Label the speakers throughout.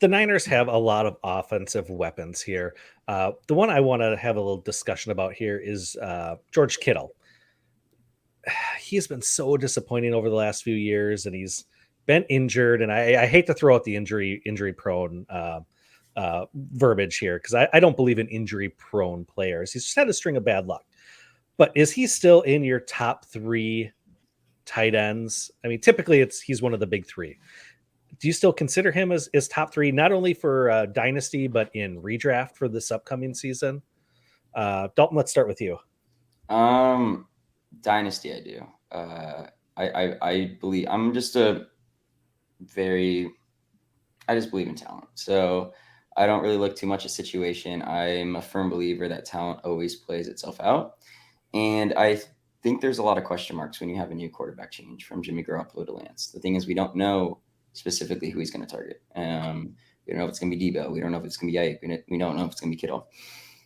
Speaker 1: the Niners have a lot of offensive weapons here. The one I want to have a little discussion about here is George Kittle. He's been so disappointing over the last few years, and he's been injured. And I hate to throw out the injury prone verbiage here because I don't believe in injury prone players. He's just had a string of bad luck. But is he still in your top 3 tight ends? I mean, typically he's one of the big 3. Do you still consider him as top 3, not only for Dynasty, but in redraft for this upcoming season? Dalton, let's start with you.
Speaker 2: Dynasty, I do. I believe I just believe in talent. So I don't really look too much at situation. I'm a firm believer that talent always plays itself out. And I think there's a lot of question marks when you have a new quarterback change from Jimmy Garoppolo to Lance. The thing is, we don't know specifically who he's going to target. We don't know if it's going to be Debo. We don't know if it's going to be Ayuk. We don't know if it's going to be Kittle.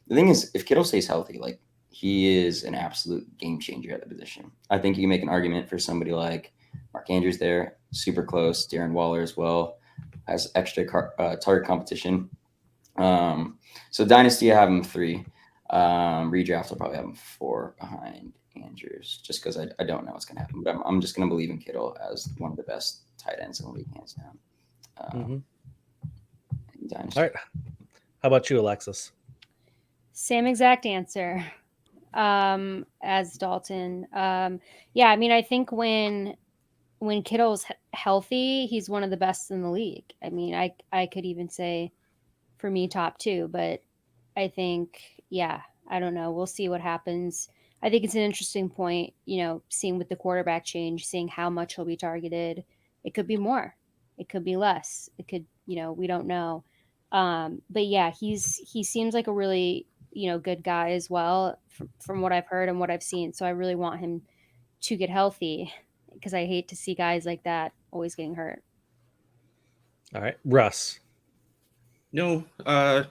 Speaker 2: The thing is, if Kittle stays healthy, like, he is an absolute game changer at the position. I think you can make an argument for somebody like Mark Andrews there, super close. Darren Waller as well has extra target competition. So Dynasty, I have him 3. Redraft, I'll probably have him 4 behind Andrews, just because I don't know what's going to happen. But I'm just going to believe in Kittle as one of the best tight ends in the league, hands down.
Speaker 1: Dynasty. All right. How about you, Alexis?
Speaker 3: Same exact answer as Dalton. Yeah, I mean, I think when Kittle's healthy, he's one of the best in the league. I mean, I could even say for me top 2, but I think, yeah, I don't know. We'll see what happens. I think it's an interesting point, seeing with the quarterback change, seeing how much he'll be targeted. It could be more. It could be less. It could, we don't know. But yeah, he seems like a really, good guy as well from what I've heard and what I've seen. So I really want him to get healthy because I hate to see guys like that always getting hurt.
Speaker 1: All right, Russ.
Speaker 4: No. Though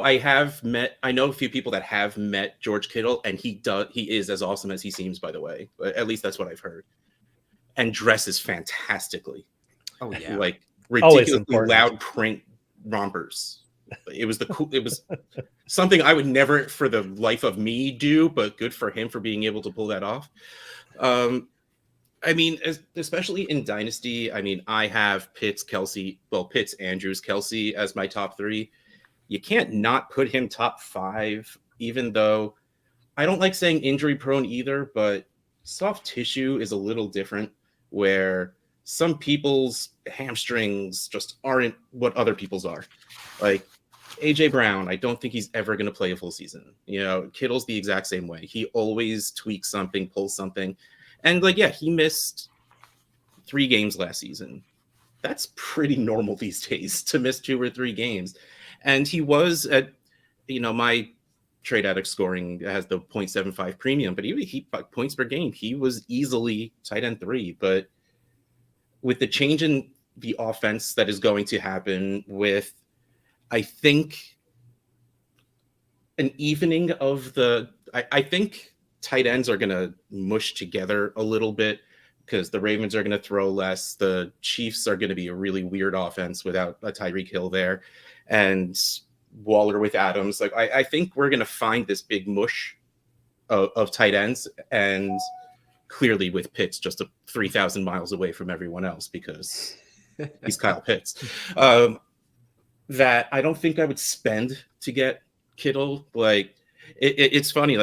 Speaker 4: I know a few people that have met George Kittle, and he is as awesome as he seems, by the way. At least that's what I've heard. And dresses fantastically.
Speaker 2: Oh yeah.
Speaker 4: Like ridiculously loud print rompers. It was something I would never for the life of me do, but good for him for being able to pull that off. I mean, especially in Dynasty, I mean, I have Pitts, Andrews, Kelsey as my top 3. You can't not put him top 5, even though I don't like saying injury prone either, but soft tissue is a little different where some people's hamstrings just aren't what other people's are. Like AJ Brown, I don't think he's ever going to play a full season. Kittle's the exact same way. He always tweaks something, pulls something. And he missed 3 games last season. That's pretty normal these days to miss 2 or 3 games. And he was at, my trade addict scoring has the 0.75 premium, but he points per game. He was easily tight end 3. But with the change in the offense that is going to happen with, I think, an evening of I think tight ends are going to mush together a little bit because the Ravens are going to throw less. The Chiefs are going to be a really weird offense without a Tyreek Hill there. And Waller with Adams. I think we're going to find this big mush of tight ends, and clearly with Pitts just 3,000 miles away from everyone else because he's Kyle Pitts. That I don't think I would spend to get Kittle. It's funny.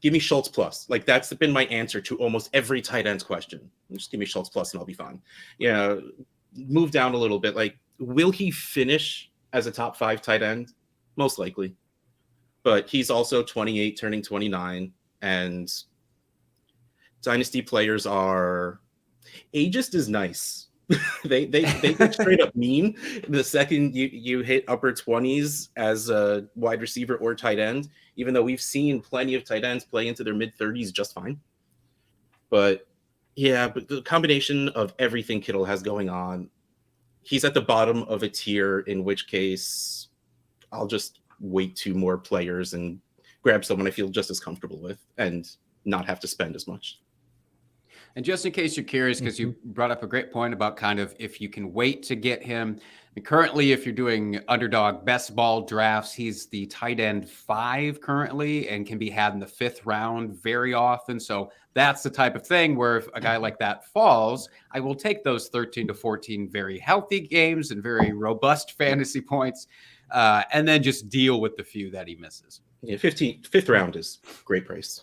Speaker 4: Give me Schultz plus. That's been my answer to almost every tight end's question. Just give me Schultz plus and I'll be fine. Move down a little bit. Will he finish as a top 5 tight end? Most likely. But he's also 28, turning 29. And Dynasty players are... Ageist is nice. they get straight up mean the second you hit upper 20s as a wide receiver or tight end, even though we've seen plenty of tight ends play into their mid 30s just fine. But the combination of everything Kittle has going on, he's at the bottom of a tier, in which case I'll just wait 2 more players and grab someone I feel just as comfortable with and not have to spend as much.
Speaker 5: And just in case you're curious, because you brought up a great point about kind of if you can wait to get him. And currently, if you're doing underdog best ball drafts, he's the tight end 5 currently and can be had in the 5th round very often. So that's the type of thing where if a guy like that falls, I will take those 13 to 14 very healthy games and very robust fantasy points, and then just deal with the few that he misses.
Speaker 4: Yeah, 5th round is great price.